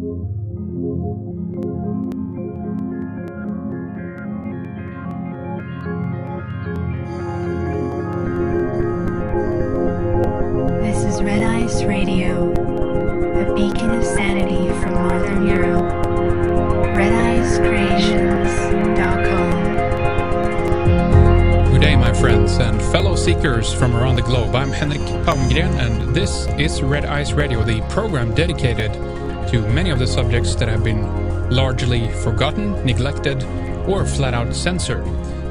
This is Red Ice Radio, a beacon of sanity from Northern Europe. RedIceCreations.com. Good day, my friends and fellow seekers from around the globe. I'm Henrik Palmgren, and this is Red Ice Radio, the program dedicated to many of the subjects that have been largely forgotten, neglected, or flat out censored.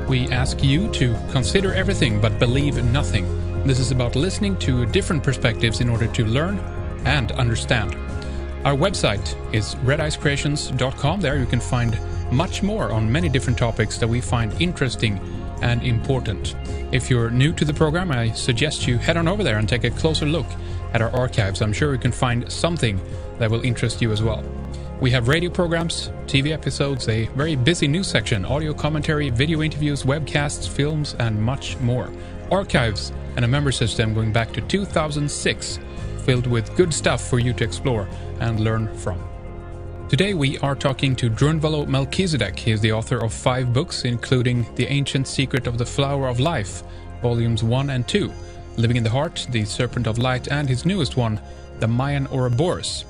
We ask you to consider everything but believe nothing. This is about listening to different perspectives in order to learn and understand. Our website is redicecreations.com. There you can find much more on many different topics that we find interesting and important. If you're new to the program, I suggest you head on over there and take a closer look at our archives. I'm sure you can find something that will interest you as well. We have radio programs, TV episodes, a very busy news section, audio commentary, video interviews, webcasts, films, and much more. Archives and a member system going back to 2006, filled with good stuff for you to explore and learn from. Today we are talking to Drunvalo Melchizedek. He is the author of 5 books, including The Ancient Secret of the Flower of Life, Volumes 1 and 2, Living in the Heart, The Serpent of Light, and his newest one, The Mayan Ouroboros.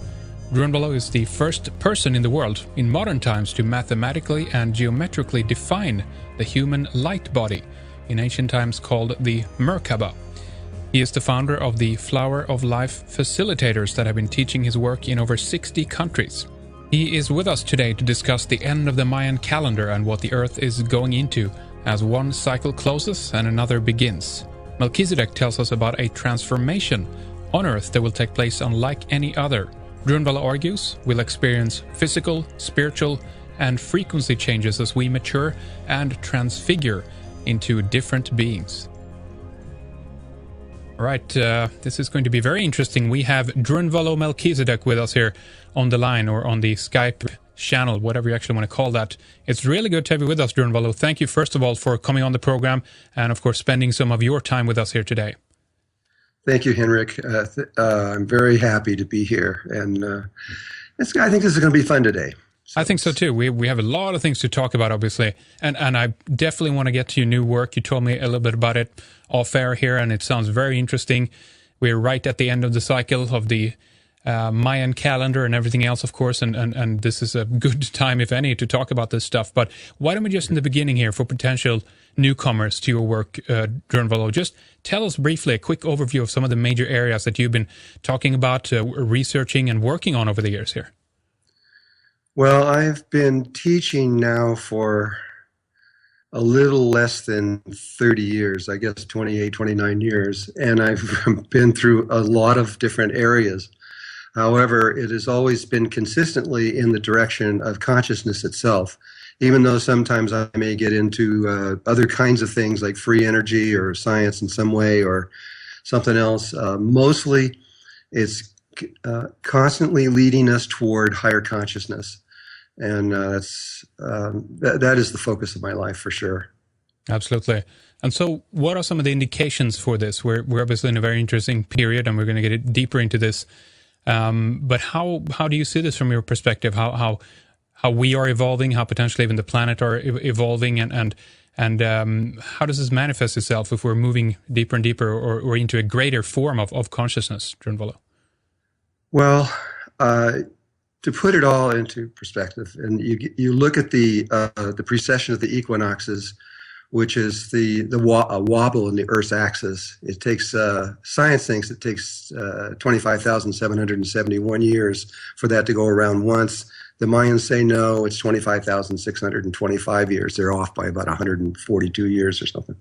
Drunvalo is the first person in the world in modern times to mathematically and geometrically define the human light body, in ancient times called the Merkaba. He is the founder of the Flower of Life facilitators that have been teaching his work in over 60 countries. He is with us today to discuss the end of the Mayan calendar and what the Earth is going into as one cycle closes and another begins. Melchizedek tells us about a transformation on Earth that will take place unlike any other. Drunvalo argues we'll experience physical, spiritual, and frequency changes as we mature and transfigure into different beings. All right, this is going to be very interesting. We have Drunvalo Melchizedek with us here on the line or on the Skype channel, whatever you actually want to call that. It's really good to have you with us, Drunvalo. Thank you, first of all, for coming on the program and, of course, spending some of your time with us here today. Thank you, Henrik. I'm very happy to be here, and I think this is going to be fun today. I think so too. We have a lot of things to talk about, obviously, and I definitely want to get to your new work. You told me a little bit about it off air here, and it sounds very interesting. We're right at the end of the cycle of the Mayan calendar and everything else, of course, and this is a good time, if any, to talk about this stuff. But why don't we just in the beginning here, for potential newcomers to your work, Drunvalo, just tell us briefly a quick overview of some of the major areas that you've been talking about, researching and working on over the years here. Well, I've been teaching now for a little less than 30 years, I guess 28, 29 years, and I've been through a lot of different areas. However, it has always been consistently in the direction of consciousness itself, even though sometimes I may get into other kinds of things like free energy or science in some way or something else. Mostly it's constantly leading us toward higher consciousness. And that is the focus of my life for sure. Absolutely. And so what are some of the indications for this? We're obviously in a very interesting period, and we're going to get deeper into this. But how do you see this from your perspective? How we are evolving, how potentially even the planet are evolving, and how does this manifest itself if we're moving deeper and deeper or into a greater form of consciousness, Drunvalo? Well, to put it all into perspective, and you look at the precession of the equinoxes, which is the wobble in the Earth's axis. It takes science thinks it takes 25,771 years for that to go around once. The Mayans say no, it's 25,625 years. They're off by about 142 years or something.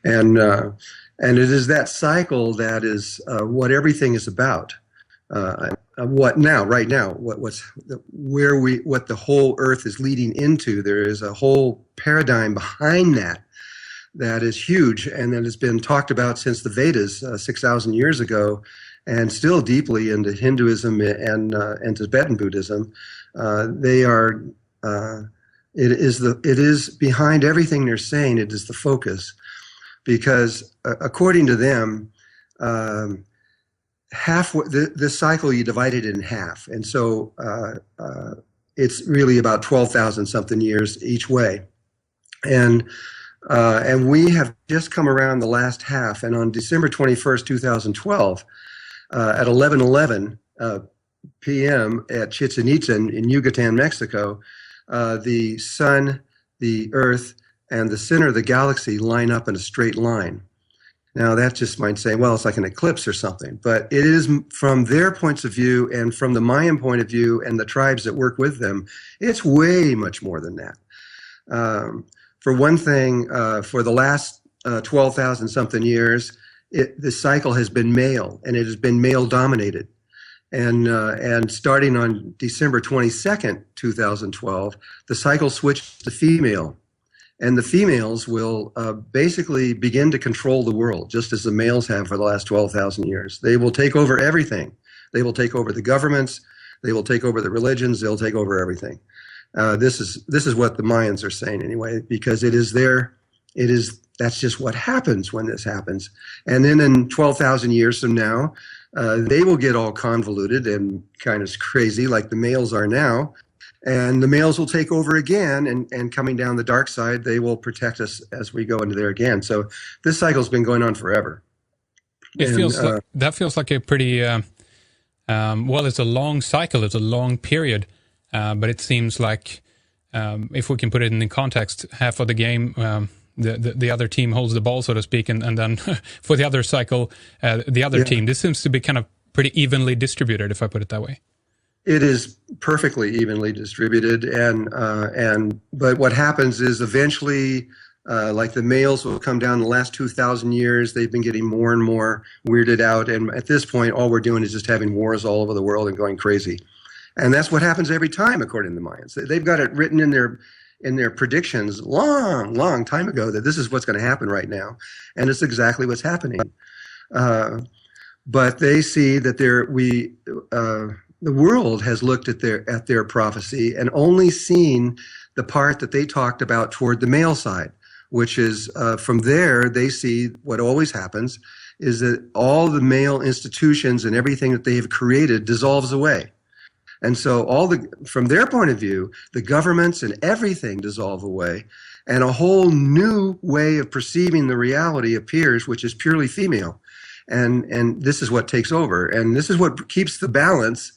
And it is that cycle that is what everything is about. What the whole Earth is leading into. There is a whole paradigm behind that is huge, and that has been talked about since the Vedas 6,000 years ago, and still deeply into Hinduism and Tibetan Buddhism. It is behind everything they're saying. It is the focus, because according to them, half the cycle, you divide it in half, and so it's really about 12,000 something years each way, and we have just come around the last half. And on December 21st, 2012, at 11:11 p.m. at Chichen Itza in Yucatan, Mexico, the sun, the earth, and the center of the galaxy line up in a straight line. Now that just might say, well, it's like an eclipse or something, but it is, from their points of view and from the Mayan point of view and the tribes that work with them, it's way much more than that. For one thing, for the last 12,000 something years, the cycle has been male, and it has been male dominated. And starting on December 22nd, 2012, the cycle switched to female. And the females will basically begin to control the world, just as the males have for the last 12,000 years. They will take over everything. They will take over the governments. They will take over the religions. They'll take over everything. This is what the Mayans are saying anyway, because that's just what happens when this happens. And then in 12,000 years from now, they will get all convoluted and kind of crazy like the males are now. And the males will take over again, and coming down the dark side, they will protect us as we go into there again. So this cycle's been going on forever. That feels like a pretty, well, it's a long cycle, it's a long period, but it seems like, if we can put it in the context, half of the game, the other team holds the ball, so to speak, and then for the other cycle, the other team, this seems to be kind of pretty evenly distributed, if I put it that way. It is perfectly evenly distributed, but what happens is eventually, like the males will come down the last 2,000 years, they've been getting more and more weirded out, and at this point, all we're doing is just having wars all over the world and going crazy. And that's what happens every time, according to the Mayans. They've got it written in their predictions long time ago that this is what's going to happen right now, and it's exactly what's happening. But they see that the world has looked at their prophecy and only seen the part that they talked about toward the male side, which is from there they see what always happens is that all the male institutions and everything that they have created dissolves away. And so from their point of view, the governments and everything dissolve away, and a whole new way of perceiving the reality appears, which is purely female. And this is what takes over, and this is what keeps the balance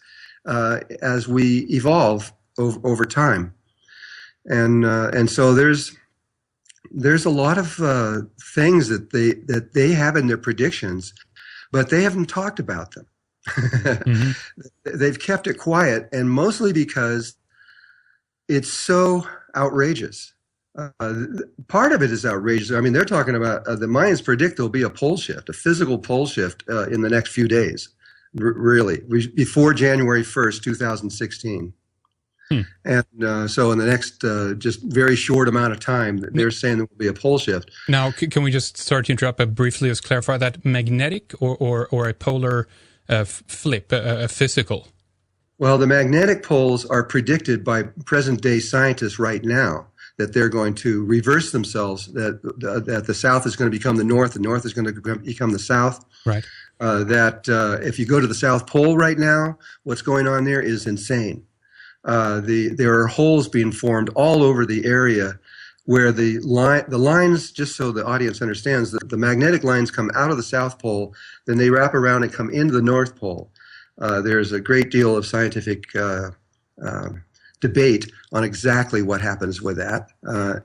as we evolve over time. And so there's a lot of things that they have in their predictions, but they haven't talked about them. Mm-hmm. They've kept it quiet, and mostly because it's so outrageous. Part of it is outrageous. I mean, they're talking about the Mayans predict there'll be a pole shift, a physical pole shift in the next few days, really, before January 1st, 2016. And so in the next just very short amount of time, they're saying there will be a pole shift. Now, can we just start to interrupt and briefly just clarify that magnetic or a polar flip, a physical? Well, the magnetic poles are predicted by present-day scientists right now, that they're going to reverse themselves, that the South is going to become the North is going to become the South. Right. If you go to the South Pole right now, what's going on there is insane. There are holes being formed all over the area where the lines, just so the audience understands, the magnetic lines come out of the South Pole, then they wrap around and come into the North Pole. There's a great deal of scientific debate on exactly what happens with that,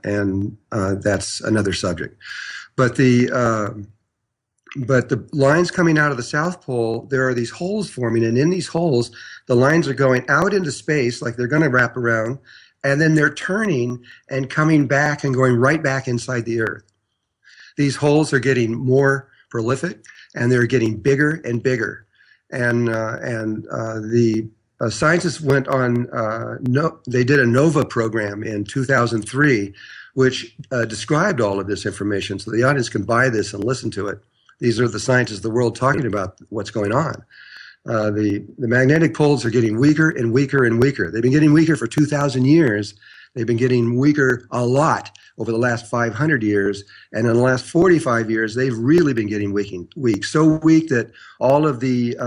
and that's another subject. But the lines coming out of the South Pole, there are these holes forming, and in these holes, the lines are going out into space like they're going to wrap around, and then they're turning and coming back and going right back inside the Earth. These holes are getting more prolific, and they're getting bigger and bigger. And the scientists went on, they did a NOVA program in 2003, which described all of this information, so the audience can buy this and listen to it. These are the scientists of the world talking about what's going on. The magnetic poles are getting weaker and weaker and weaker. They've been getting weaker for 2,000 years. They've been getting weaker a lot over the last 500 years. And in the last 45 years, they've really been getting weak. So weak that all of the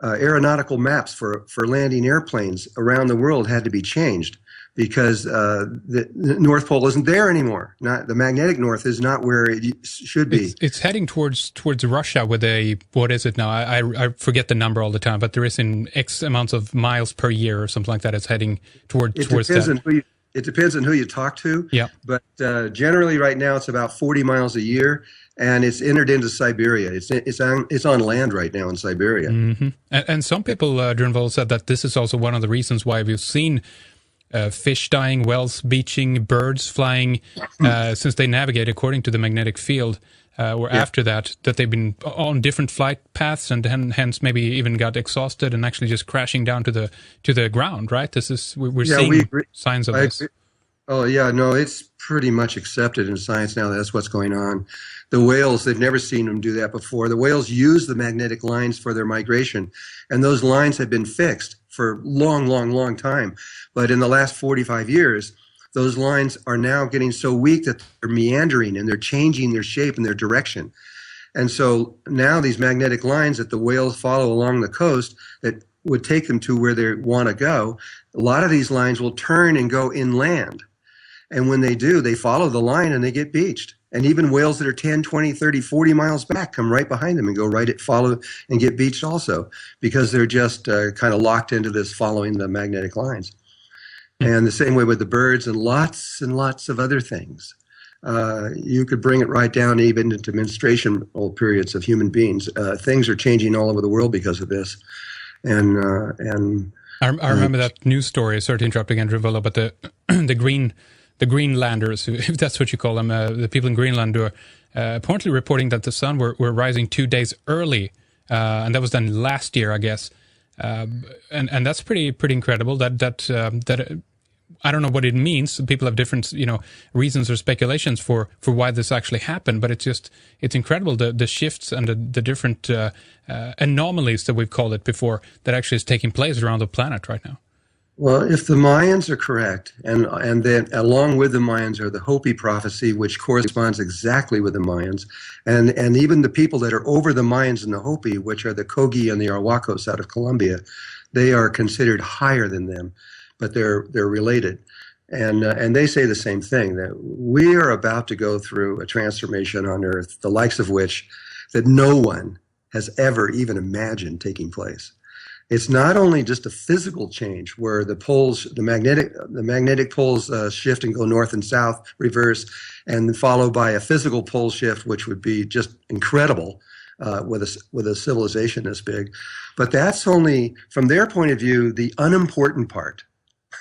aeronautical maps for landing airplanes around the world had to be changed because the North Pole isn't there anymore. Not the magnetic north is not where it should be. It's heading towards Russia with a, what is it now? I forget the number all the time, but there is in X amounts of miles per year or something like that. It's heading towards that. It depends on who you talk to. Yeah. But generally, right now, it's about 40 miles a year, and it's entered into Siberia. It's on land right now in Siberia. Mm-hmm. And some people, Drunvalo, said that this is also one of the reasons why we've seen fish dying, whales bleaching, birds flying, since they navigate according to the magnetic field. After that they've been on different flight paths and hence maybe even got exhausted and actually just crashing down to the ground, right? We're seeing signs of this. Oh yeah, no, it's pretty much accepted in science now. That's what's going on. The whales, they've never seen them do that before. The whales use the magnetic lines for their migration, and those lines have been fixed for long time. But in the last 45 years, those lines are now getting so weak that they're meandering and they're changing their shape and their direction. And so now these magnetic lines that the whales follow along the coast that would take them to where they want to go, a lot of these lines will turn and go inland. And when they do, they follow the line and they get beached. And even whales that are 10, 20, 30, 40 miles back come right behind them and go follow and get beached also because they're just kind of locked into this following the magnetic lines. And the same way with the birds and lots of other things. You could bring it right down even into menstruational periods of human beings. Things are changing all over the world because of this. And I remember that news story. Sorry to interrupt again, Drunvalo, but the Greenlanders, if that's what you call them, the people in Greenland were apparently reporting that the sun were rising 2 days early, and that was done last year, I guess. And that's pretty incredible. That I don't know what it means. People have different, reasons or speculations for why this actually happened. But it's incredible the shifts and the different anomalies that we've called it before that actually is taking place around the planet right now. Well, if the Mayans are correct, and then along with the Mayans are the Hopi prophecy, which corresponds exactly with the Mayans, and even the people that are over the Mayans and the Hopi, which are the Kogi and the Arhuacos out of Colombia, they are considered higher than them, but they're related. And they say the same thing, that we are about to go through a transformation on Earth, the likes of which that no one has ever even imagined taking place. It's not only just a physical change where the magnetic poles shift and go north and south, reverse, and followed by a physical pole shift, which would be just incredible with a civilization this big. But that's only, from their point of view, the unimportant part.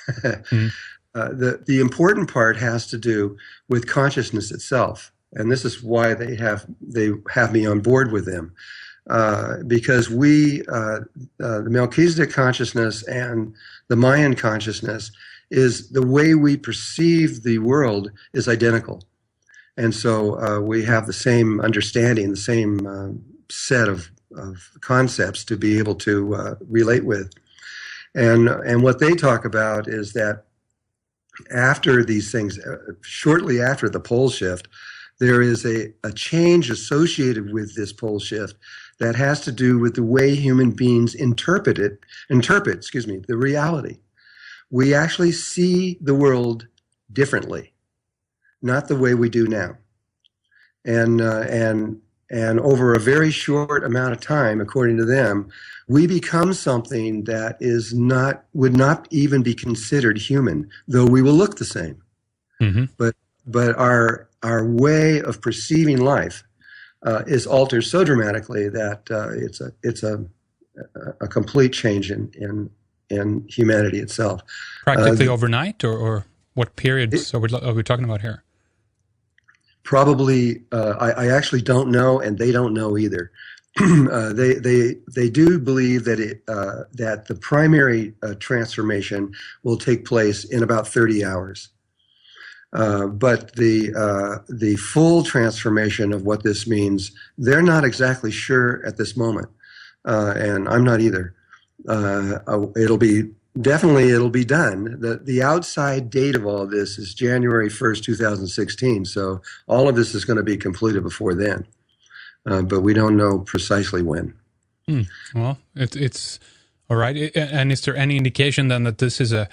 The important part has to do with consciousness itself, and this is why they have me on board with them. Because the Melchizedek consciousness and the Mayan consciousness is the way we perceive the world is identical. And so we have the same understanding, the same set of concepts to be able to relate with. And what they talk about is that after these things, shortly after the pole shift, there is a change associated with this pole shift that has to do with the way human beings interpret the reality. We actually see the world differently, not the way we do now. And over a very short amount of time, according to them, we become something that would not even be considered human, though we will look the same. Mm-hmm. But our way of perceiving life is altered so dramatically that it's a complete change in humanity itself. Practically overnight, or what periods are we talking about here? Probably, I actually don't know, and they don't know either. They do believe that that the primary transformation will take place in about 30 hours. But the full transformation of what this means, they're not exactly sure at this moment, and I'm not either. It'll be definitely it'll be done. The outside date of all this is January 1st, 2016. So all of this is going to be completed before then. But we don't know precisely when. Well, it's all right. And is there any indication then that this is a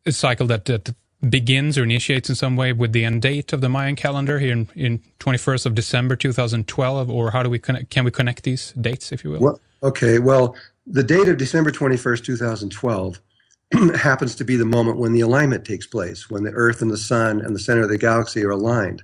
cycle that begins or initiates in some way with the end date of the Mayan calendar here in 21st of December 2012, or how do we can we connect these dates, if you will? Well, the date of December 21st, 2012 happens to be the moment when the alignment takes place, when the Earth and the Sun and the center of the galaxy are aligned.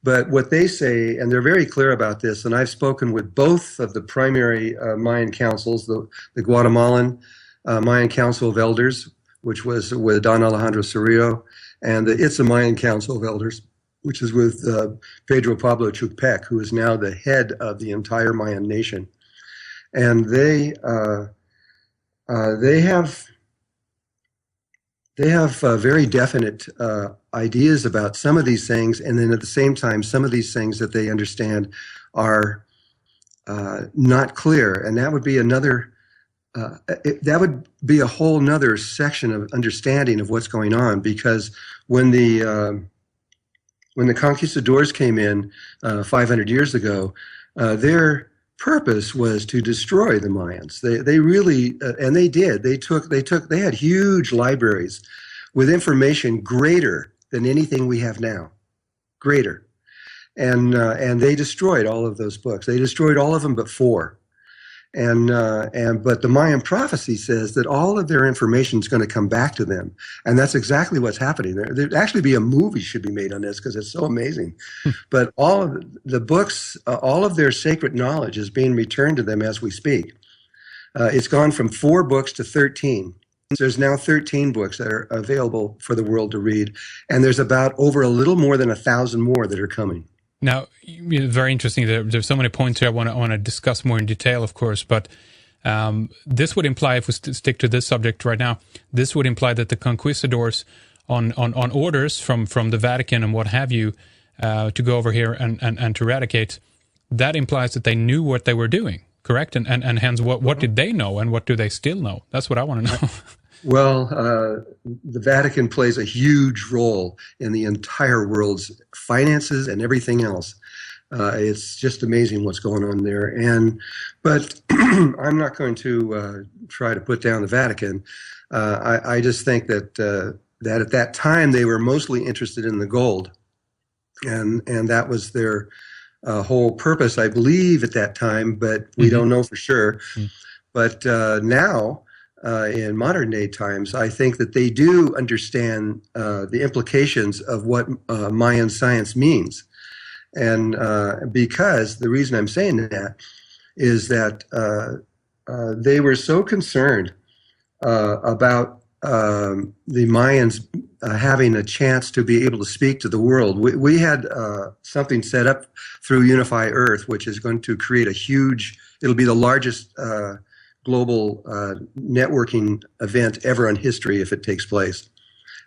But what they say, and they're very clear about this, and I've spoken with both of the primary Mayan councils, the Guatemalan Mayan Council of Elders, which was with Don Alejandro Cerrillo, and the Itza Mayan Council of Elders, which is with Pedro Pablo Chukpec, who is now the head of the entire Mayan nation. And they have very definite ideas about some of these things, and then at the same time, some of these things that they understand are not clear, and that would be another. That would be a whole nother section of understanding of what's going on, because when the conquistadors came in 500 years ago, their purpose was to destroy the Mayans. They really, and they did. They had huge libraries with information greater than anything we have now, greater, and they destroyed all of those books. They destroyed all of them but 4. But the Mayan prophecy says that all of their information is going to come back to them, and that's exactly what's happening. There'd actually be a movie should be made on this because it's so amazing. But all of the books, all of their sacred knowledge is being returned to them as we speak. It's gone from 4 books to 13. There's now 13 books that are available for the world to read, and there's about over a little more than 1,000 more that are coming. Now, very interesting. There's so many points here I want to discuss more in detail, of course, but this would imply, if we stick to this subject right now, this would imply that the conquistadors on orders from the Vatican and what have you to go over here and to eradicate, that implies that they knew what they were doing, correct? And hence, what did they know and what do they still know? That's what I want to know. Well, the Vatican plays a huge role in the entire world's finances and everything else. It's just amazing what's going on there. But I'm not going to try to put down the Vatican. I just think that at that time they were mostly interested in the gold, and that was their whole purpose, I believe, at that time. But we don't know for sure. But now. In modern day times, I think that they do understand the implications of what Mayan science means. And because the reason I'm saying that is that they were so concerned about the Mayans having a chance to be able to speak to the world. We had something set up through Unify Earth, which is going to create it'll be the largest global networking event ever in history if it takes place.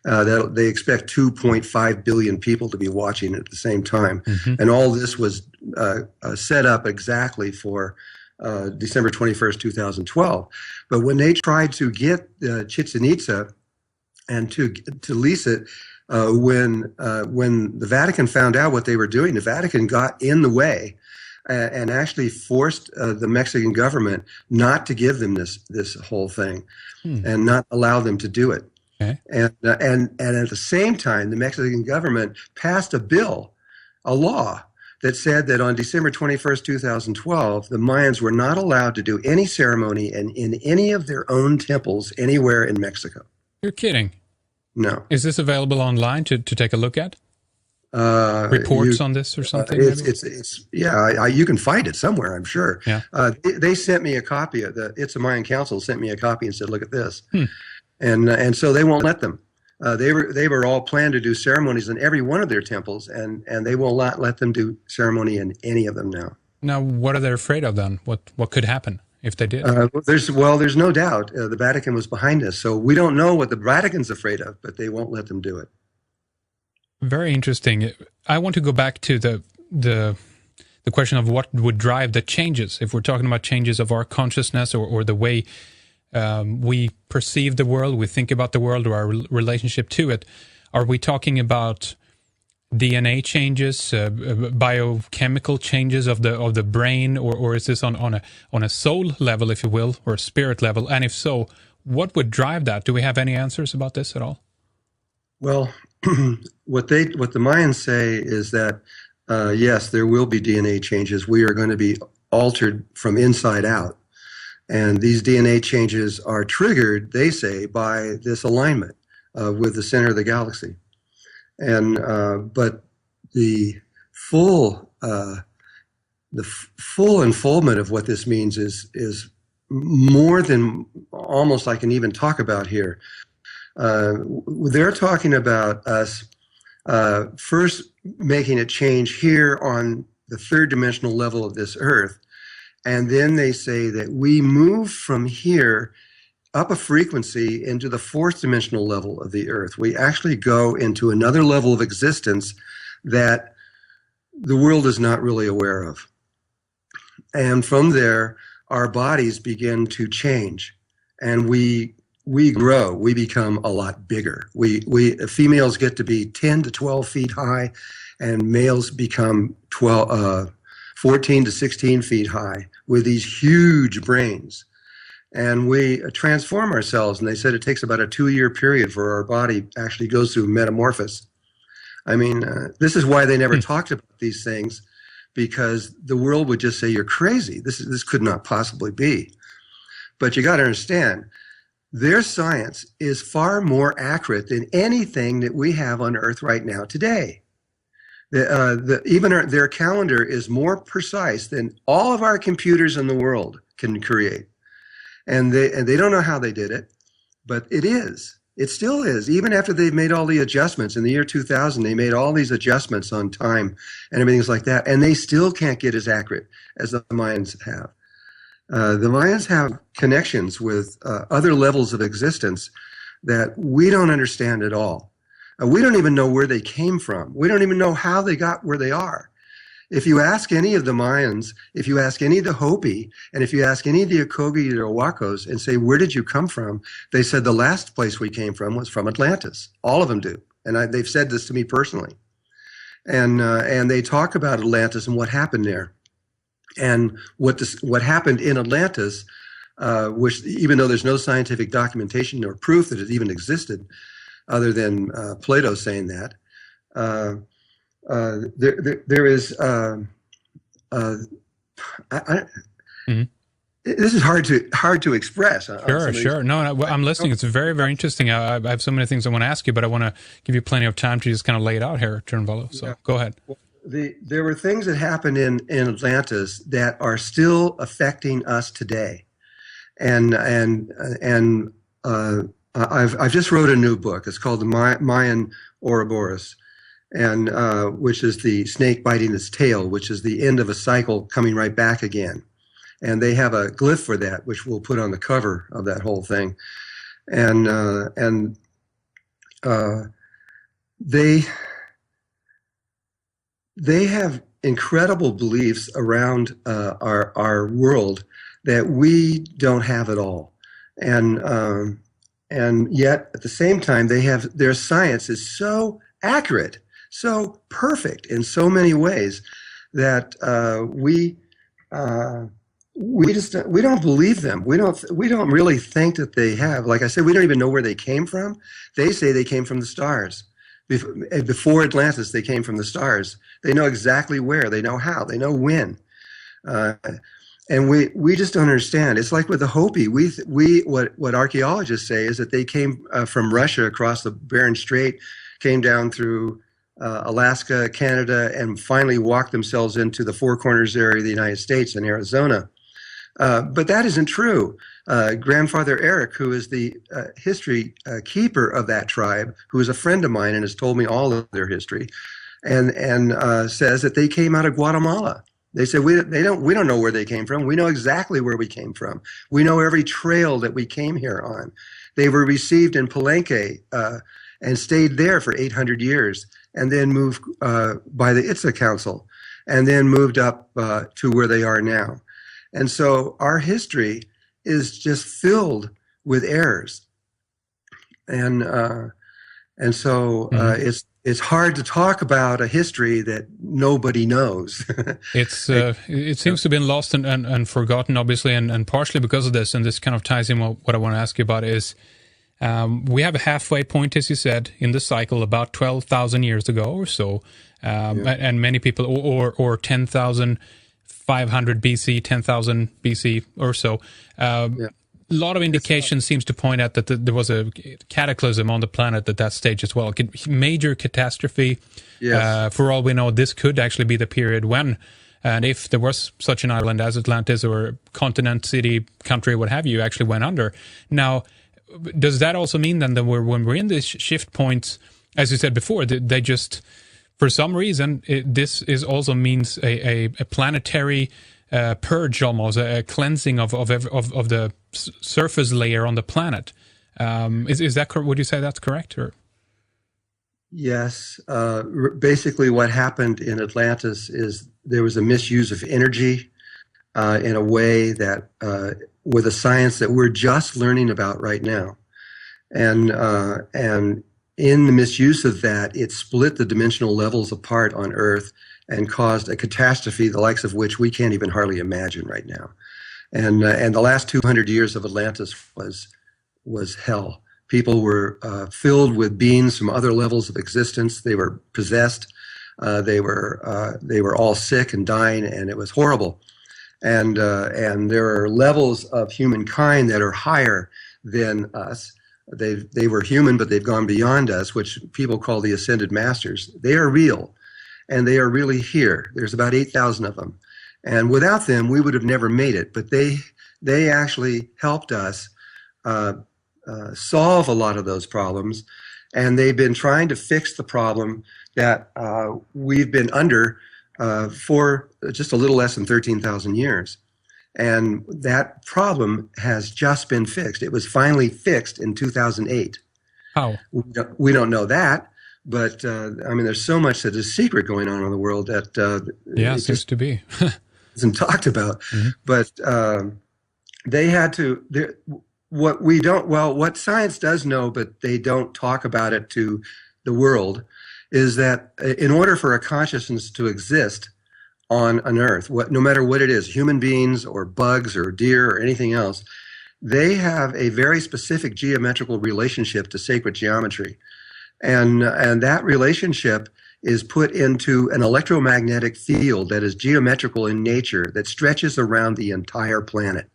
They expect 2.5 billion people to be watching at the same time. And all this was set up exactly for December 21st, 2012. But when they tried to get Chichen Itza and to lease it, when the Vatican found out what they were doing, the Vatican got in the way and actually forced the Mexican government not to give them this whole thing and not allow them to do it. Okay. And at the same time, the Mexican government passed a law that said that on December 21st, 2012, the Mayans were not allowed to do any ceremony in any of their own temples anywhere in Mexico. You're kidding. No. Is this available online to take a look at? Reports on this or something? You can find it somewhere, I'm sure. Yeah. They sent me a copy of It's a Mayan Council sent me a copy and said, look at this. And so they won't let them. They were all planned to do ceremonies in every one of their temples, and they will not let them do ceremony in any of them now. Now, what are they afraid of then? What could happen if they did? There's no doubt the Vatican was behind this, so we don't know what the Vatican's afraid of, but they won't let them do it. Very interesting. I want to go back to the question of what would drive the changes. If we're talking about changes of our consciousness or the way we perceive the world, we think about the world, or our relationship to it. Are we talking about DNA changes, biochemical changes of the brain, or is this on a soul level, if you will, or a spirit level? And if so, what would drive that? Do we have any answers about this at all? Well, what the Mayans say is that yes, there will be DNA changes. We are going to be altered from inside out, and these DNA changes are triggered, they say, by this alignment with the center of the galaxy. And but the full unfoldment of what this means is more than almost I can even talk about here. They're talking about us first making a change here on the third dimensional level of this earth, and then they say that we move from here up a frequency into the fourth dimensional level of the earth. We actually go into another level of existence that the world is not really aware of. And from there, our bodies begin to change, and we grow. We become a lot bigger. Females get to be 10 to 12 feet high, and males become 14 to 16 feet high with these huge brains. And we transform ourselves, and they said it takes about a 2-year period for our body actually goes through metamorphosis. I mean, this is why they never talked about these things, because the world would just say, you're crazy. This could not possibly be. But you got to understand, their science is far more accurate than anything that we have on Earth right now today. Their calendar is more precise than all of our computers in the world can create. And they don't know how they did it, but it is. It still is. Even after they've made all the adjustments in the year 2000, they made all these adjustments on time and everything's like that, and they still can't get as accurate as the Mayans have. The Mayans have connections with other levels of existence that we don't understand at all. We don't even know where they came from. We don't even know how they got where they are. If you ask any of the Mayans, if you ask any of the Hopi, and if you ask any of the Okogi or Owakos and say, where did you come from? They said the last place we came from was from Atlantis. All of them do. And they've said this to me personally. And they talk about Atlantis and what happened there. And what happened in Atlantis, which even though there's no scientific documentation or proof that it even existed, other than Plato saying that, there is. This is hard to express. Sure. No, I'm listening. It's very, very interesting. I have so many things I want to ask you, but I want to give you plenty of time to just kind of lay it out here, Drunvalo. So go ahead. Well, there were things that happened in Atlantis that are still affecting us today, and I've just wrote a new book. It's called the Mayan Ouroboros, and which is the snake biting its tail, which is the end of a cycle coming right back again. And they have a glyph for that, which we'll put on the cover of that whole thing. And they have incredible beliefs around our world that we don't have at all. And yet at the same time, their science is so accurate, so perfect in so many ways that we don't believe them. We don't really think that they have. Like I said, we don't even know where they came from. They say they came from the stars. Before Atlantis, they came from the stars. They know exactly where. They know how. They know when. And we just don't understand. It's like with the Hopi. What archaeologists say is that they came from Russia across the Bering Strait, came down through Alaska, Canada, and finally walked themselves into the Four Corners area of the United States in Arizona. But that isn't true. Grandfather Eric, who is the history keeper of that tribe, who is a friend of mine and has told me all of their history, and says that they came out of Guatemala. They said we don't know where they came from. We know exactly where we came from. We know every trail that we came here on. They were received in Palenque and stayed there for 800 years, and then moved by the Itza Council, and then moved up to where they are now. And so our history is just filled with errors, and so it's hard to talk about a history that nobody knows. It seems to have been lost and forgotten, obviously, and partially because of this. And this kind of ties in what I want to ask you about is we have a halfway point, as you said, in the cycle about 12,000 years ago or so, and many people, or 10,500 BC, 10,000 BC or so. A lot of indication seems to point out that there was a cataclysm on the planet at that stage as well. Major catastrophe. Yes. For all we know, this could actually be the period when, and if there was such an island as Atlantis or continent, city, country, what have you, actually went under. Now, does that also mean then that when we're in these shift points, as you said before, they just, for some reason, this is also means a planetary purge, almost a cleansing of the surface layer on the planet. Is that correct? Would you say that's correct? Or yes, basically what happened in Atlantis is there was a misuse of energy in a way that with a science that we're just learning about right now, and in the misuse of that, it split the dimensional levels apart on Earth and caused a catastrophe the likes of which we can't even hardly imagine right now. And the last 200 years of Atlantis was hell. People were filled with beings from other levels of existence. They were possessed. They were all sick and dying, and it was horrible. And there are levels of humankind that are higher than us. They were human, but they've gone beyond us, which people call the ascended masters. They are real. And they are really here. There's about 8,000 of them. And without them, we would have never made it. But they actually helped us solve a lot of those problems. And they've been trying to fix the problem that we've been under for just a little less than 13,000 years. And that problem has just been fixed. It was finally fixed in 2008. How? We don't know that. But, I mean, there's so much that is secret going on in the world that it seems to be. isn't talked about. Mm-hmm. But they had to, what science does know, but they don't talk about it to the world, is that in order for a consciousness to exist on an Earth, no matter what it is, human beings or bugs or deer or anything else, they have a very specific geometrical relationship to sacred geometry. And that relationship is put into an electromagnetic field that is geometrical in nature that stretches around the entire planet.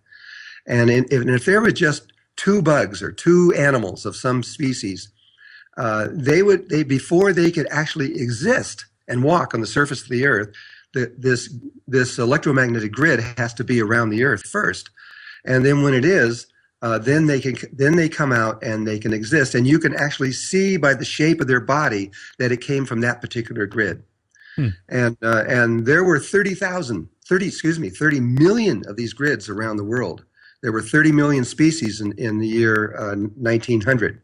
And if there were just two bugs or two animals of some species, before they could actually exist and walk on the surface of the Earth, this electromagnetic grid has to be around the Earth first. And then when it is, then they come out and they can exist, and you can actually see by the shape of their body that it came from that particular grid. And there were 30 million of these grids around the world. There were 30 million species in the year 1900.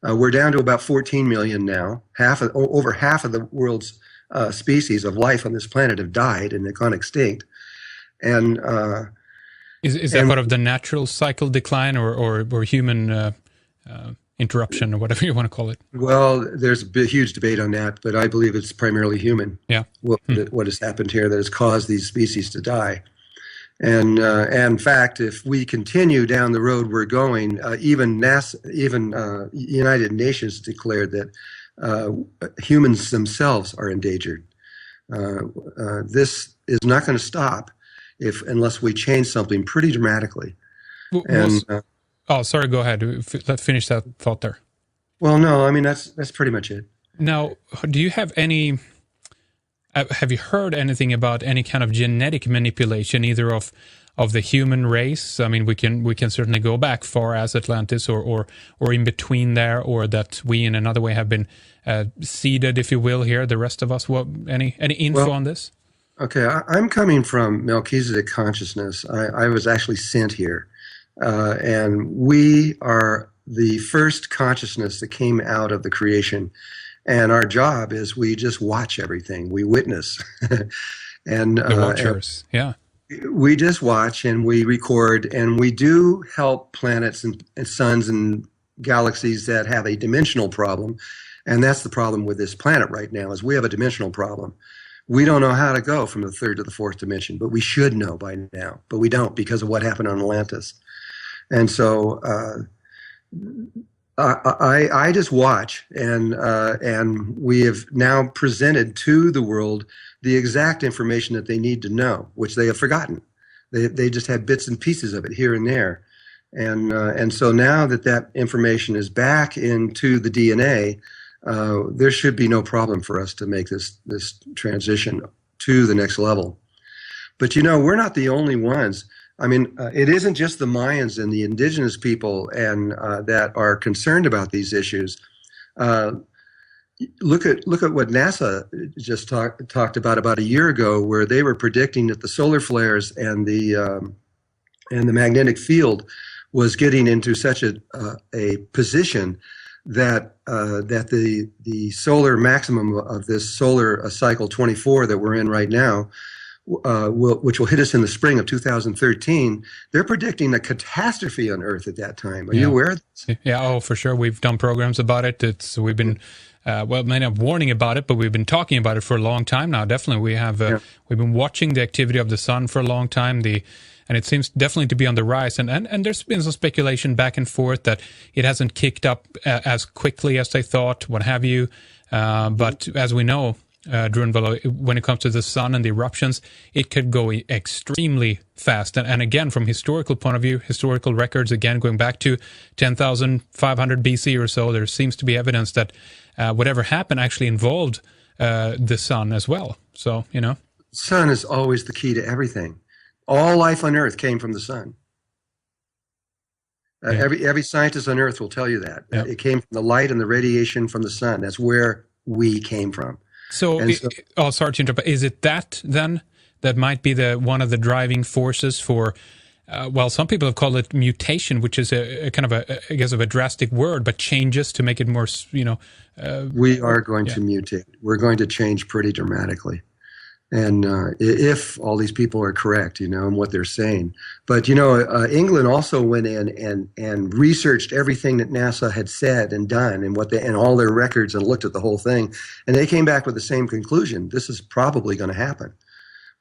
We're down to about 14 million now. Over half of the world's species of life on this planet have died and have gone extinct. And Is that part of the natural cycle decline or human interruption or whatever you want to call it? Well, there's a huge debate on that, but I believe it's primarily human. Yeah. What has happened here that has caused these species to die. And in fact, if we continue down the road we're going, even United Nations declared that humans themselves are endangered. This is not going to stop unless we change something pretty dramatically. Sorry, go ahead. Let's finish that thought there. Well, no, I mean, that's pretty much it. Now, do you have have you heard anything about any kind of genetic manipulation, either of the human race? I mean, we can certainly go back far as Atlantis or in between there, or that we in another way have been seeded, if you will, here, the rest of us. Any info on this? Okay, I'm coming from Melchizedek consciousness. I was actually sent here. And we are the first consciousness that came out of the creation. And our job is we just watch everything. We witness. And the watchers, yeah. we just watch and we record, and we do help planets and suns and galaxies that have a dimensional problem. And that's the problem with this planet right now, is we have a dimensional problem. We don't know how to go from the third to the fourth dimension, but we should know by now. But we don't, because of what happened on Atlantis. And so I just watch, and we have now presented to the world the exact information that they need to know, which they have forgotten. They just had bits and pieces of it here and there. And so now that information is back into the DNA, there should be no problem for us to make this transition to the next level. But we're not the only ones. I mean, it isn't just the Mayans and the indigenous people and that are concerned about these issues. Look at what NASA just talked about a year ago, where they were predicting that the solar flares and the magnetic field was getting into such a position that the solar maximum of this solar cycle 24 that we're in right now, which will hit us in the spring of 2013, they're predicting a catastrophe on Earth at that time. Are you aware of this? Yeah, oh, for sure. We've done programs about it. We've been, maybe not warning about it, but we've been talking about it for a long time now. Definitely, we have. We've been watching the activity of the sun for a long time. And it seems definitely to be on the rise. And there's been some speculation back and forth that it hasn't kicked up as quickly as they thought, what have you. But as we know, Drunvalo, when it comes to the sun and the eruptions, it could go extremely fast. And again, from historical point of view, historical records, again, going back to 10,500 BC or so, there seems to be evidence that whatever happened actually involved the sun as well. So, Sun is always the key to everything. All life on Earth came from the sun. Every scientist on Earth will tell you that. It came from the light and the radiation from the sun. That's where we came from. Sorry to interrupt. Is it that then that might be one of the driving forces for? Some people have called it mutation, which is a kind of a drastic word, but changes to make it more. We are going to mutate. We're going to change pretty dramatically. And if all these people are correct, and what they're saying. But, England also went in and researched everything that NASA had said and done and all their records, and looked at the whole thing. And they came back with the same conclusion. This is probably going to happen.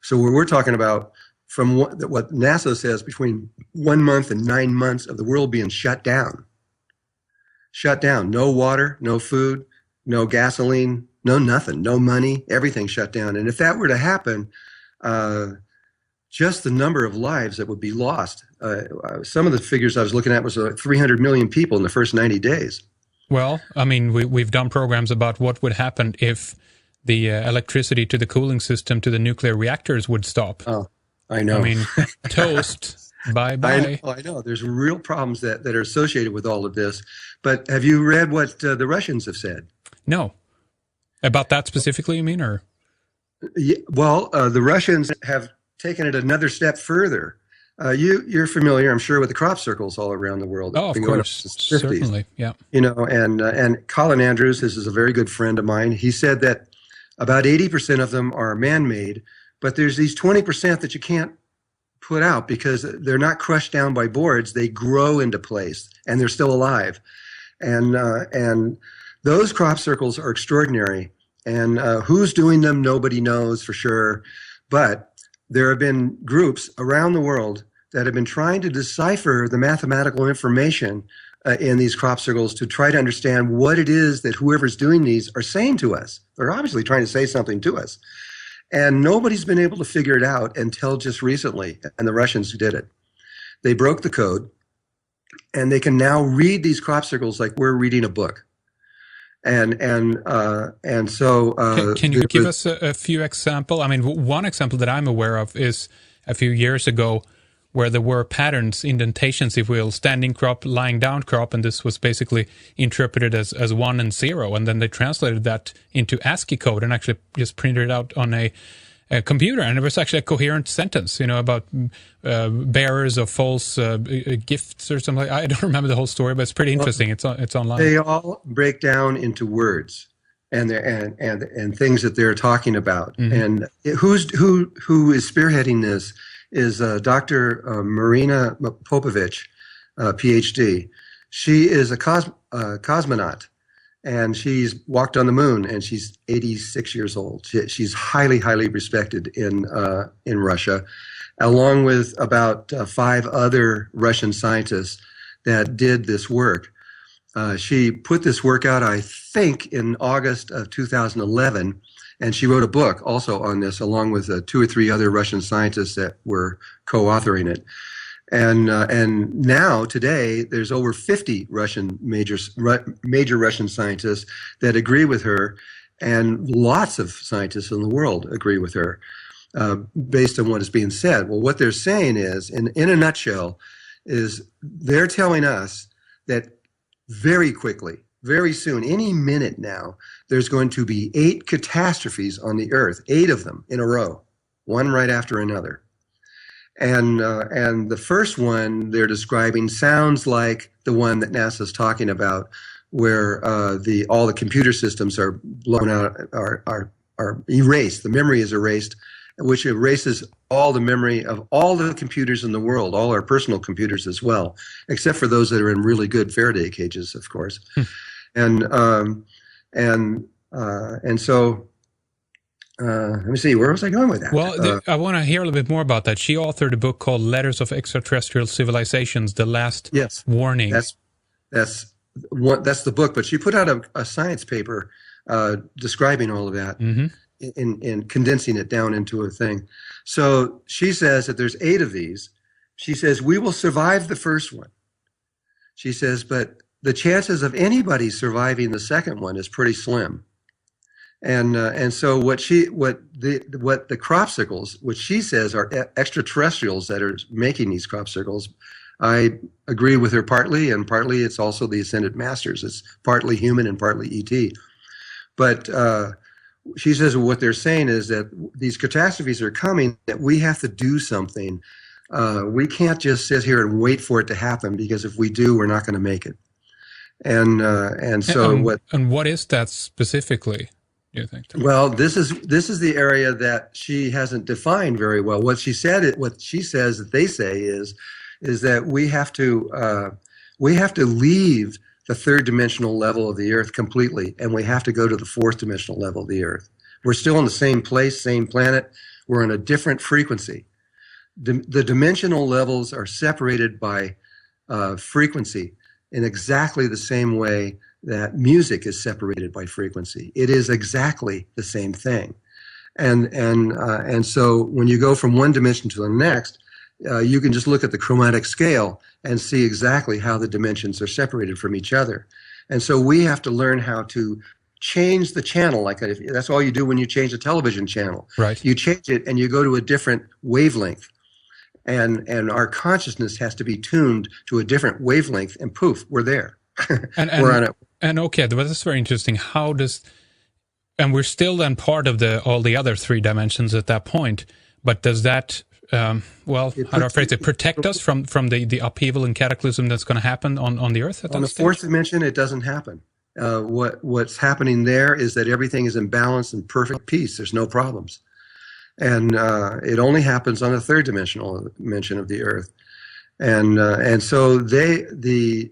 So we're talking about, from what NASA says, between 1 month and 9 months of the world being shut down. Shut down. No water, no food, no gasoline, no nothing, no money, everything shut down. And if that were to happen, just the number of lives that would be lost. Some of the figures I was looking at was 300 million people in the first 90 days. Well, I mean, we've done programs about what would happen if the electricity to the cooling system to the nuclear reactors would stop. Oh, I know. I mean, toast, bye-bye. I know. There's real problems that are associated with all of this. But have you read what the Russians have said? No. About that specifically, you mean, or? Yeah, well, the Russians have taken it another step further. You're familiar, I'm sure, with the crop circles all around the world. Oh, of course, certainly, yeah. And Colin Andrews, this is a very good friend of mine. He said that about 80% of them are man-made, but there's these 20% that you can't put out because they're not crushed down by boards. They grow into place, and they're still alive. And those crop circles are extraordinary. And who's doing them, nobody knows for sure. But there have been groups around the world that have been trying to decipher the mathematical information in these crop circles to try to understand what it is that whoever's doing these are saying to us. They're obviously trying to say something to us. And nobody's been able to figure it out until just recently, and the Russians did it. They broke the code, and they can now read these crop circles like we're reading a book. And so can you give us a few examples? I mean, one example that I'm aware of is a few years ago where there were patterns, indentations, if you will, standing crop, lying down crop, and this was basically interpreted as 1 and 0, and then they translated that into ASCII code and actually just printed it out on a computer, and it was actually a coherent sentence, about bearers of false gifts or something. I don't remember the whole story, but it's pretty interesting. It's online. They all break down into words and things that they're talking about. Mm-hmm. And who is spearheading this is Dr. Marina Popovich, PhD. She is a cosmonaut, and she's walked on the moon, and she's 86 years old. She's highly, highly respected in Russia, along with about 5 other Russian scientists that did this work. She put this work out, I think, in August of 2011, and she wrote a book also on this, along with 2 or 3 other Russian scientists that were co-authoring it. And now, today, there's over 50 major Russian scientists that agree with her, and lots of scientists in the world agree with her, based on what is being said. Well, what they're saying is, in a nutshell, is they're telling us that very quickly, very soon, any minute now, there's going to be 8 catastrophes on the Earth, 8 of them in a row, one right after another. And the first one they're describing sounds like the one that NASA's talking about, where all the computer systems are blown out, are erased. The memory is erased, which erases all the memory of all the computers in the world, all our personal computers as well, except for those that are in really good Faraday cages, of course. And so let me see, where was I going with that? Well, I want to hear a little bit more about that. She authored a book called Letters of Extraterrestrial Civilizations, The Last Warning. That's the book, but she put out a science paper describing all of that. Mm-hmm. In condensing it down into a thing. So she says that there's 8 of these. She says, we will survive the first one. She says, but the chances of anybody surviving the second one is pretty slim. And so what the crop circles, which she says are extraterrestrials that are making these crop circles, I agree with her partly, and partly it's also the Ascended Masters. It's partly human and partly ET. But she says what they're saying is that these catastrophes are coming, that we have to do something. We can't just sit here and wait for it to happen, because if we do, we're not going to make it. And what is that specifically, do you think? Well, this is the area that she hasn't defined very well. What she says that they say is that we have to leave the 3rd dimensional level of the Earth completely, and we have to go to the 4th dimensional level of the Earth. We're still in the same place, same planet. We're on a different frequency. The dimensional levels are separated by frequency in exactly the same way that music is separated by frequency. It is exactly the same thing. And so when you go from one dimension to the next, you can just look at the chromatic scale and see exactly how the dimensions are separated from each other. And so we have to learn how to change the channel. That's all you do when you change a television channel. Right. You change it and you go to a different wavelength. And our consciousness has to be tuned to a different wavelength, and poof, we're there. We're on it. And okay, but that's very interesting. And we're still then part of all the other 3 dimensions at that point, but does that how do I phrase it, protect us from the upheaval and cataclysm that's going to happen on the Earth at that stage? On the 4th dimension, it doesn't happen. What's happening there is that everything is in balance and perfect peace. There's no problems. And it only happens on the 3rd dimension of the Earth. And so the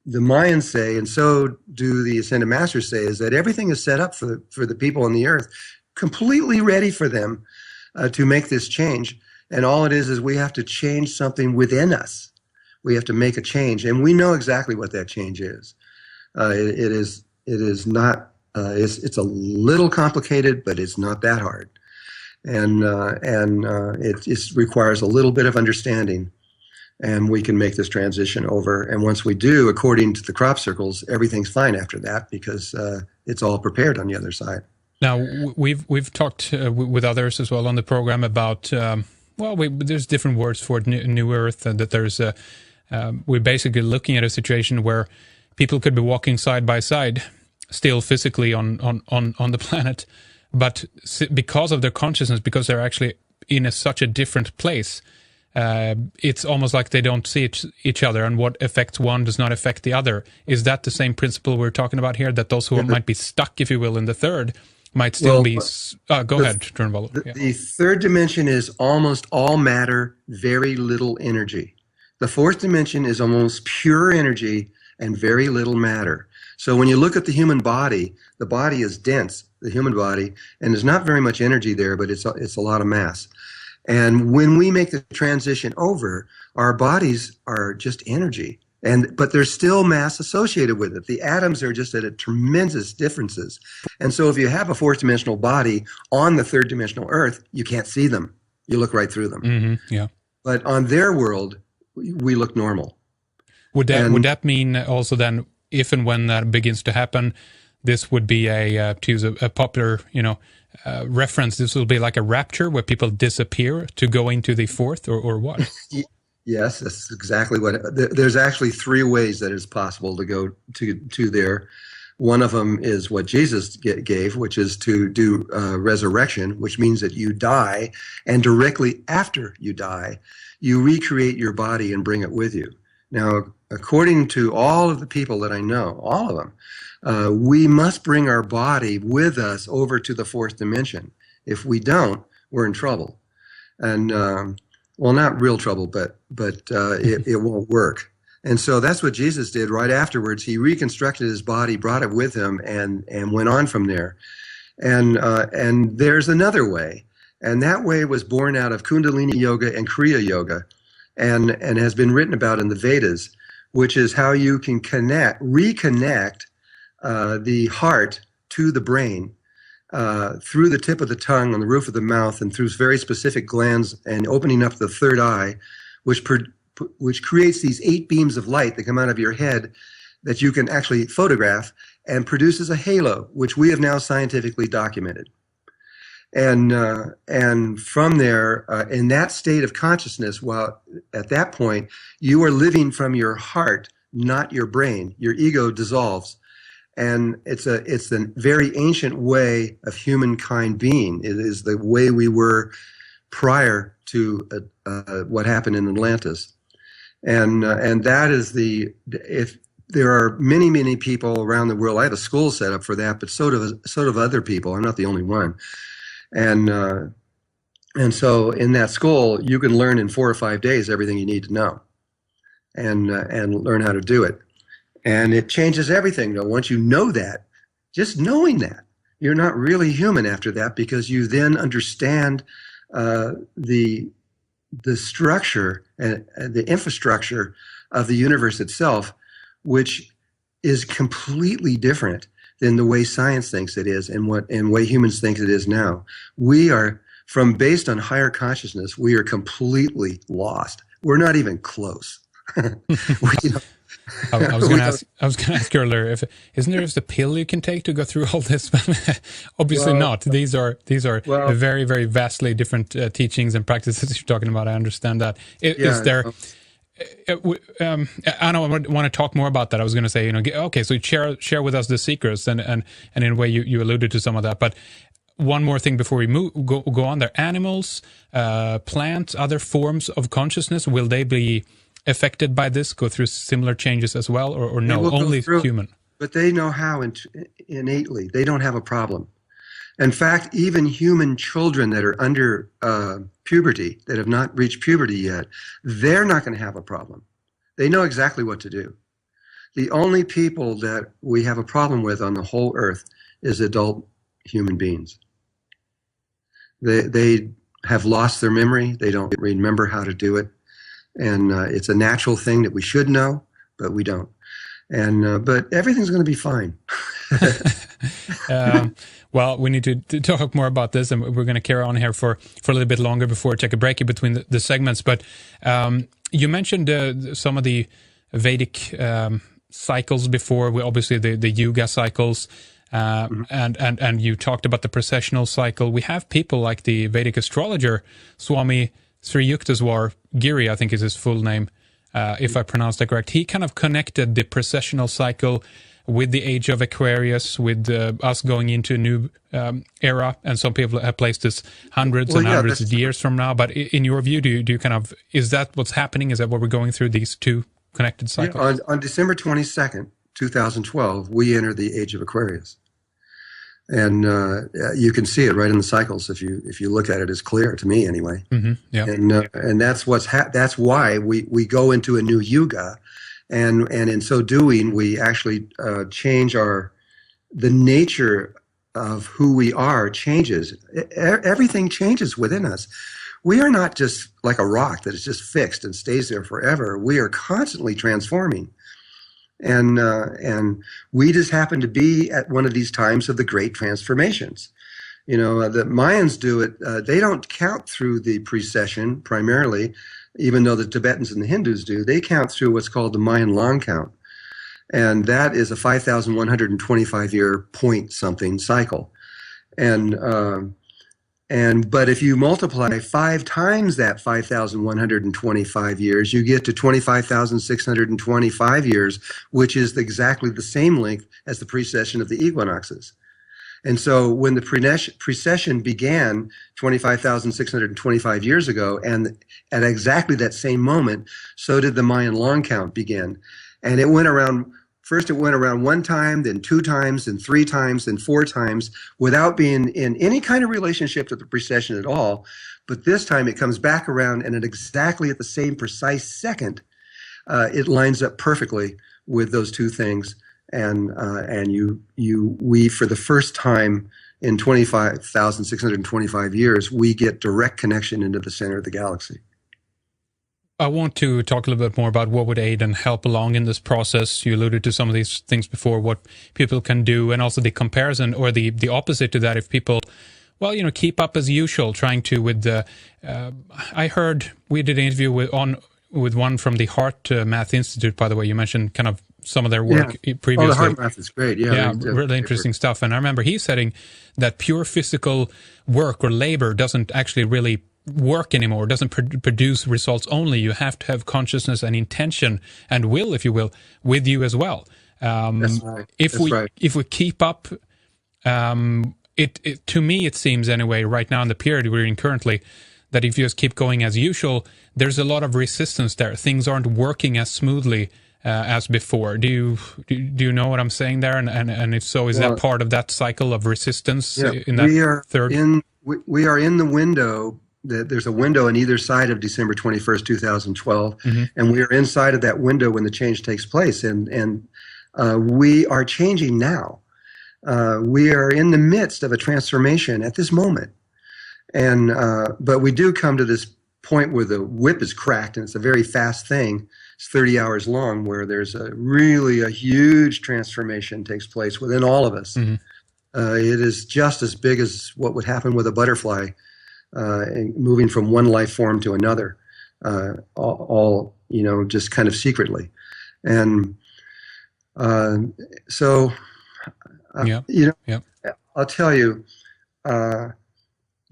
Mayans say, and so do the Ascended Masters say, is that everything is set up for the people on the Earth, completely ready for them to make this change. And all it is we have to change something within us. We have to make a change, and we know exactly what that change is. It is not. It's a little complicated, but it's not that hard, and it just requires a little bit of understanding, and we can make this transition over. And once we do, according to the crop circles, everything's fine after that, because it's all prepared on the other side. Now, we've talked with others as well on the program about, there's different words for it, New Earth, and that there's we're basically looking at a situation where people could be walking side by side, still physically on the planet, but because of their consciousness, because they're actually in such a different place, it's almost like they don't see each other, and what affects one does not affect the other. Is that the same principle we're talking about here, that those who might be stuck, if you will, in the 3rd, might still be... go the- ahead, Drunvalo. Yeah. The third dimension is almost all matter, very little energy. The fourth dimension is almost pure energy and very little matter. So when you look at the human body, the body is dense, the human body, and there's not very much energy there, but it's a lot of mass. And when we make the transition over, our bodies are just energy. But there's still mass associated with it. The atoms are just at a tremendous differences. And so if you have a fourth dimensional body on the third dimensional earth, you can't see them. You look right through them. Mm-hmm, yeah. But on their world, we look normal. Would that mean also then, if and when that begins to happen, this would be to use a popular, reference, this will be like a rapture where people disappear to go into the fourth, or what? Yes, that's exactly what. There's actually three ways that it's possible to go to there. One of them is what Jesus gave, which is to do resurrection, which means that you die, and directly after you die, you recreate your body and bring it with you. Now, according to all of the people that I know, all of them, we must bring our body with us over to the fourth dimension. If we don't, we're in trouble. And, well, not real trouble, but it won't work. And so that's what Jesus did right afterwards. He reconstructed his body, brought it with him, and went on from there. And there's another way. And that way was born out of Kundalini Yoga and Kriya Yoga, and has been written about in the Vedas, which is how you can reconnect the heart to the brain through the tip of the tongue on the roof of the mouth and through very specific glands, and opening up the third eye, which creates these 8 beams of light that come out of your head that you can actually photograph, and produces a halo, which we have now scientifically documented. And from there, in that state of consciousness, while at that point you are living from your heart, not your brain, your ego dissolves. And it's a very ancient way of humankind being. It is the way we were prior to what happened in Atlantis. And that is if there are many people around the world. I have a school set up for that, but so do other people. I'm not the only one. And so in that school, you can learn in 4 or 5 days everything you need to know, and learn how to do it. And it changes everything. Once you know that, just knowing that, you're not really human after that, because you then understand the structure and the infrastructure of the universe itself, which is completely different than the way science thinks it is and way humans think it is now. We are, based on higher consciousness, we are completely lost. We're not even close. I was going to ask you earlier, isn't there just a pill you can take to go through all this? Obviously not. These are very, very vastly different teachings and practices you're talking about. I understand that. Is there? I don't want to talk more about that. I was going to say, okay, so share with us the secrets, and in a way you alluded to some of that. But one more thing before we go on there: animals, plants, other forms of consciousness, will they be affected by this, go through similar changes as well, or no, only human? But they know how innately. They don't have a problem. In fact, even human children that are under puberty, that have not reached puberty yet, they're not going to have a problem. They know exactly what to do. The only people that we have a problem with on the whole earth is adult human beings. They have lost their memory. They don't remember how to do it. And it's a natural thing that we should know, but we don't. And but everything's going to be fine. Well, we need to talk more about this, and we're going to carry on here for a little bit longer before we take a break in between the segments. But you mentioned some of the Vedic cycles before. Obviously, the Yuga cycles, and you talked about the precessional cycle. We have people like the Vedic astrologer Swami Sri Yukteswar Giri, I think is his full name, if I pronounced that correct. He kind of connected the precessional cycle with the age of Aquarius, with us going into a new era, and some people have placed this hundreds and hundreds of years from now. But in your view, do you kind of, is that what's happening? Is that what we're going through, these two connected cycles? On December 22nd, 2012, we entered the age of Aquarius. And you can see it right in the cycles if you look at it. It's clear to me anyway. Yeah. And that's that's why we go into a new yuga, and in so doing we actually change the nature of who we are changes. Everything changes within us. We are not just like a rock that is just fixed and stays there forever. We are constantly transforming. And we just happen to be at one of these times of the great transformations. The Mayans do it. They don't count through the precession primarily, even though the Tibetans and the Hindus do. They count through what's called the Mayan long count. And that is a 5,125 year point something cycle. But if you multiply 5 times that 5,125 years, you get to 25,625 years, which is exactly the same length as the precession of the equinoxes. And so when the precession began 25,625 years ago, and at exactly that same moment, so did the Mayan long count begin. And it went around. First, it went around 1 time, then 2 times, then 3 times, then 4 times, without being in any kind of relationship to the precession at all. But this time, it comes back around, and at exactly at the same precise second, it lines up perfectly with those 2 things. And we, for the first time in 25,625 years, we get direct connection into the center of the galaxy. I want to talk a little bit more about what would aid and help along in this process. You alluded to some of these things before, what people can do, and also the comparison or the opposite to that. If people, keep up as usual, trying to with the. I heard we did an interview with one from the Heart Math Institute. By the way, you mentioned kind of some of their work previously. Oh, the Heart Math is great. Yeah, really interesting stuff. And I remember he saying that pure physical work or labor doesn't actually really work anymore, doesn't produce results only. You have to have consciousness and intention and will, if you will, with you as well. That's right. If we keep up, it to me it seems anyway right now in the period we're in currently, that if you just keep going as usual, there's a lot of resistance there. Things aren't working as smoothly as before. Do you know what I'm saying there? And if so, is that part of that cycle of resistance in that we are in the window. There's a window on either side of December 21st, 2012, and we are inside of that window when the change takes place, and we are changing now. We are in the midst of a transformation at this moment, and but we do come to this point where the whip is cracked, and it's a very fast thing. It's 30 hours long, where there's a huge transformation takes place within all of us. It is just as big as what would happen with a butterfly. Moving from one life form to another, all just kind of secretly, and so I'll tell you,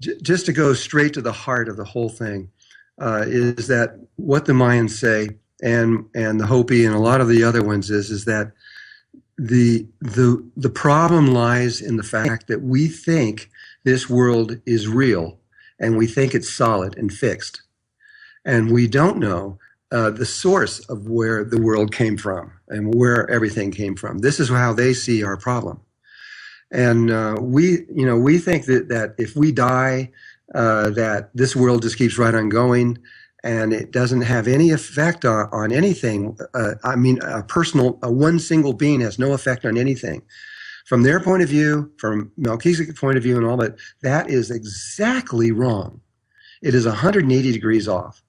just to go straight to the heart of the whole thing, is that what the Mayans say, and the Hopi and a lot of the other ones is that the problem lies in the fact that we think this world is real. And we think it's solid and fixed. And we don't know the source of where the world came from and where everything came from. This is how they see our problem. And we think that if we die, that this world just keeps right on going, and it doesn't have any effect on anything. One single being has no effect on anything. From their point of view, from Melchizedek's point of view and all that is exactly wrong. It is 180 degrees off.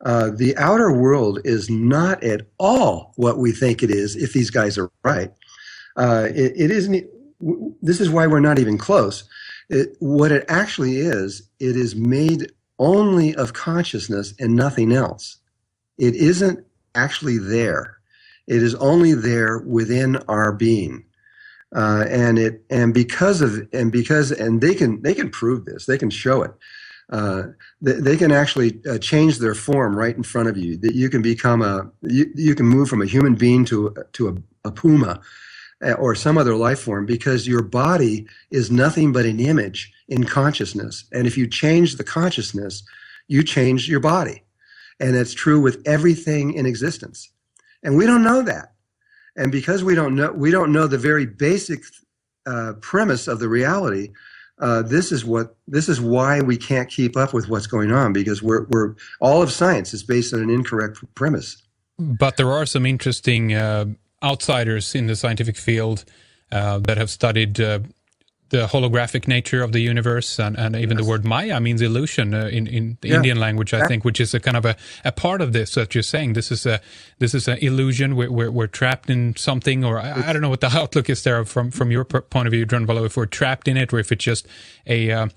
The outer world is not at all what we think it is, if these guys are right. It isn't. This is why we're not even close. What it actually is, it is made only of consciousness and nothing else. It isn't actually there. It is only there within our being. And they can prove this. They can show it. They can actually change their form right in front of you. That you can become you can move from a human being to a puma or some other life form, because your body is nothing but an image in consciousness. And if you change the consciousness, you change your body. And it's true with everything in existence. And we don't know that. And because we don't know the very basic premise of the reality, this is why we can't keep up with what's going on, because we're all of science is based on an incorrect premise. But there are some interesting outsiders in the scientific field that have studied the holographic nature of the universe, and even the word Maya means illusion in the Indian language, I think, which is a kind of a part of this that you're saying. This is an illusion. We're trapped in something, or I don't know what the outlook is there from your point of view, Drunvalo, if we're trapped in it, or if it's just an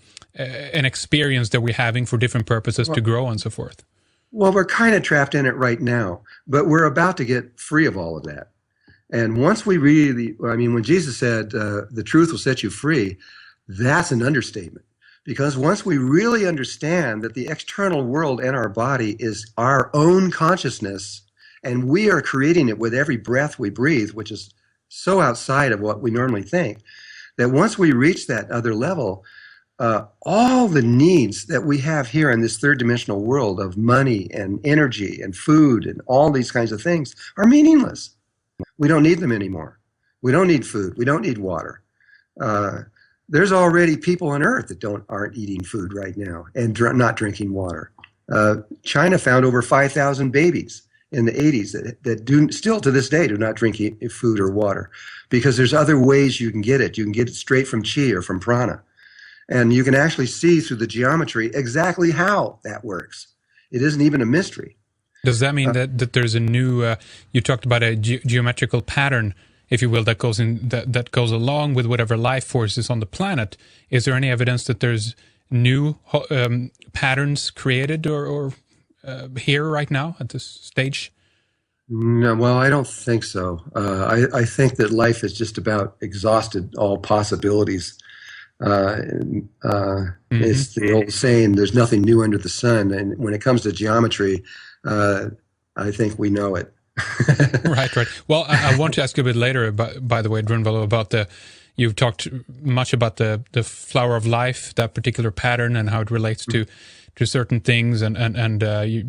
experience that we're having for different purposes to grow and so forth. Well, we're kind of trapped in it right now, but we're about to get free of all of that. And once we when Jesus said, the truth will set you free, that's an understatement. Because once we really understand that the external world and our body is our own consciousness, and we are creating it with every breath we breathe, which is so outside of what we normally think, that once we reach that other level, all the needs that we have here in this third dimensional world of money and energy and food and all these kinds of things are meaningless. We don't need them anymore. We don't need food. We don't need water. There's already people on Earth that aren't eating food right now and not drinking water. China found over 5,000 babies in the 80s that do still to this day do not drink food or water, because there's other ways you can get it. You can get it straight from chi or from prana. And you can actually see through the geometry exactly how that works. It isn't even a mystery. Does that mean that there's a new? You talked about a geometrical pattern, if you will, that goes along with whatever life force is on the planet. Is there any evidence that there's new patterns created or here right now at this stage? No, well, I don't think so. I think that life is just about exhausted all possibilities. It's the old saying, there's nothing new under the sun. And when it comes to geometry, I think we know it. Right. Well, I want to ask you a bit later, by the way, Drunvalo, about you've talked much about the flower of life, that particular pattern, and how it relates to certain things, and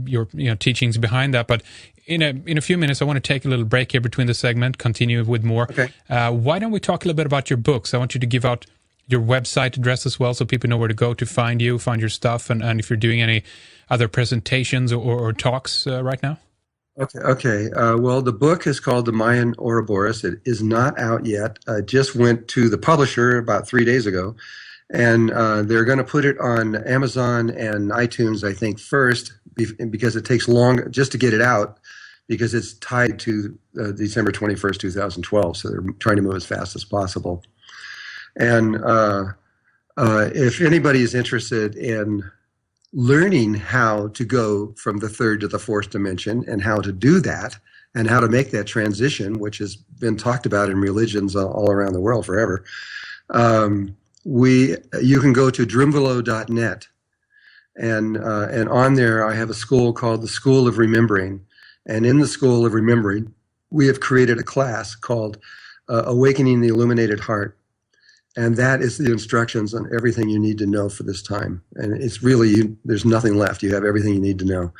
your teachings behind that. But in a few minutes, I want to take a little break here between the segment, continue with more. Okay. Why don't we talk a little bit about your books? I want you to give out your website address as well, so people know where to go to find you, find your stuff, and if you're doing any other presentations or talks right now. Okay. Well, the book is called the Mayan Ouroboros. It is not out yet. I just went to the publisher about 3 days ago, and they're going to put it on Amazon and iTunes, I think, first, because it takes long just to get it out, because it's tied to December 21st, 2012. So they're trying to move as fast as possible. And if anybody is interested in learning how to go from the third to the fourth dimension, and how to do that, and how to make that transition, which has been talked about in religions all around the world forever, you can go to drunvalo.net, and on there I have a school called the School of Remembering, and in the School of Remembering we have created a class called Awakening the Illuminated Heart. And that is the instructions on everything you need to know for this time. And it's really, there's nothing left. You have everything you need to know.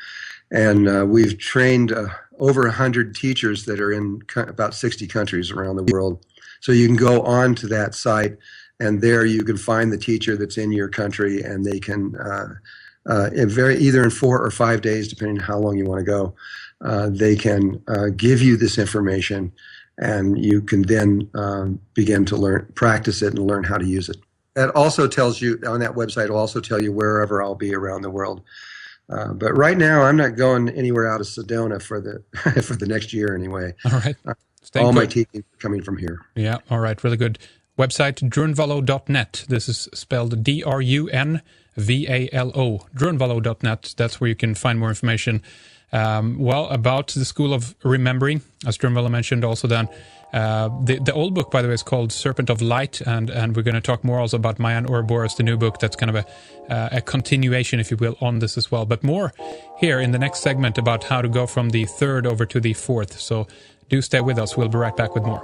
And we've trained over 100 teachers that are in about 60 countries around the world. So you can go on to that site, and there you can find the teacher that's in your country, and they can, either in 4 or 5 days, depending on how long you want to go, they can give you this information. And you can then begin to practice it and learn how to use it. That also tells you, on that website, it'll also tell you wherever I'll be around the world. But right now, I'm not going anywhere out of Sedona for the next year anyway. All right. All my teaching are coming from here. Yeah, all right. Really good. Website, drunvalo.net. This is spelled DRUNVALO, drunvalo.net. That's where you can find more information. About the School of Remembering, as Drunvalo mentioned also then. The old book, by the way, is called Serpent of Light, and we're going to talk more also about Mayan Ouroboros, the new book. That's kind of a continuation, if you will, on this as well. But more here in the next segment about how to go from the third over to the fourth. So do stay with us. We'll be right back with more.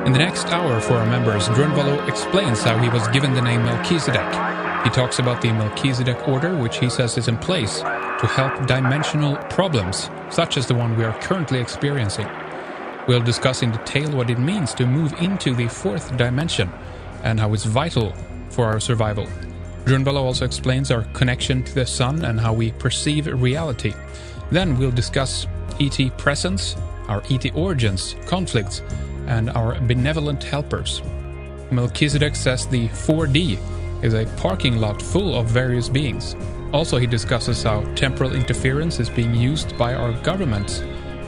In the next hour for our members, Drunvalo explains how he was given the name Melchizedek. He talks about the Melchizedek order, which he says is in place to help dimensional problems, such as the one we are currently experiencing. We'll discuss in detail what it means to move into the fourth dimension and how it's vital for our survival. Drunvalo also explains our connection to the sun and how we perceive reality. Then we'll discuss ET presence, our ET origins, conflicts, and our benevolent helpers. Melchizedek says the 4D is a parking lot full of various beings. Also, he discusses how temporal interference is being used by our governments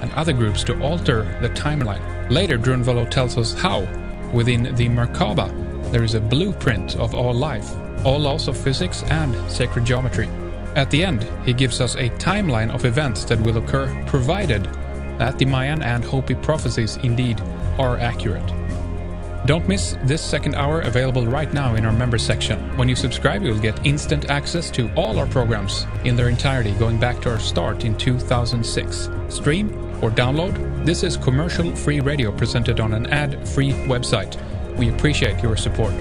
and other groups to alter the timeline. Later, Drunvalo tells us how, within the Merkaba, there is a blueprint of all life, all laws of physics and sacred geometry. At the end, he gives us a timeline of events that will occur provided that the Mayan and Hopi prophecies indeed are accurate. Don't miss this second hour, available right now in our members section. When you subscribe, you'll get instant access to all our programs in their entirety, going back to our start in 2006. Stream or download, this is commercial-free radio presented on an ad-free website. We appreciate your support.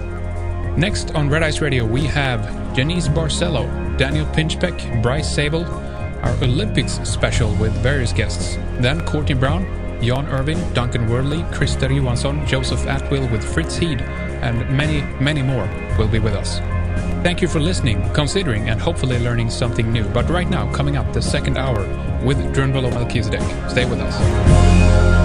Next on Red Ice Radio, we have Janice Barcelo, Daniel Pinchbeck, Bryce Sable, our Olympics special with various guests. Then Courtney Brown, Jan Irvin, Duncan Worley, Krista Johansson, Joseph Atwill with Fritz Heed, and many, many more will be with us. Thank you for listening, considering, and hopefully learning something new. But right now, coming up the second hour with Drunvalo Melchizedek. Stay with us.